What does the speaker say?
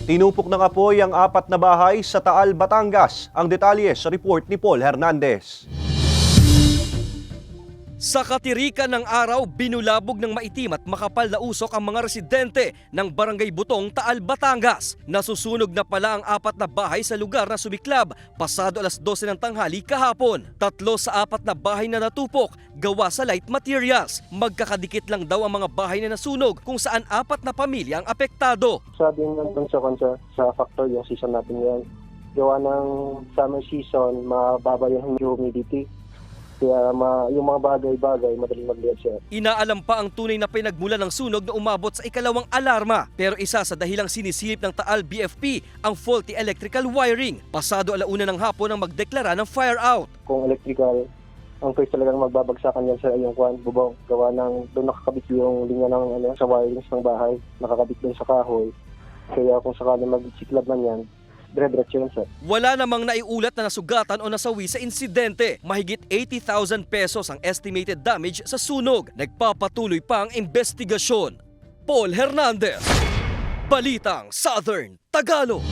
Tinupok ng apoy ang 4 na bahay sa Taal, Batangas. Ang detalye sa report ni Paul Hernandez. Sa katirikan ng araw, binulabog ng maitim at makapal na usok ang mga residente ng Barangay Butong, Taal, Batangas. Nasusunog na pala ang 4 na bahay sa lugar na sumiklab pasado alas 12 ng tanghali kahapon. 3 sa 4 na bahay na natupok, gawa sa light materials. Magkakadikit lang daw ang mga bahay na nasunog kung saan 4 na pamilya ang apektado. Sabi natin sa factor yung season natin yan. Gawa ng summer season, mababa yung humidity. Kaya yung mga bagay-bagay, madaling mag-lihat siya. Inaalam pa ang tunay na pinagmulan ng sunog na umabot sa ikalawang alarma. Pero isa sa dahilang sinisilip ng Taal BFP ang faulty electrical wiring. Pasado alauna ng hapon ang magdeklara ng fire out. Kung electrical, ang first talagang magbabagsakan yan sa iyong bubong. Gawa ng doon nakakabit yung linya ng sa wirings ng bahay. Nakakabit doon sa kahoy. Kaya kung sakali mag-siklab man yan, dire-diretso yun, sir. Wala namang naiulat na nasugatan o nasawi sa insidente. Mahigit 80,000 pesos ang estimated damage sa sunog. Nagpapatuloy pa ang investigasyon. Paul Hernandez, Balitang Southern Tagalog.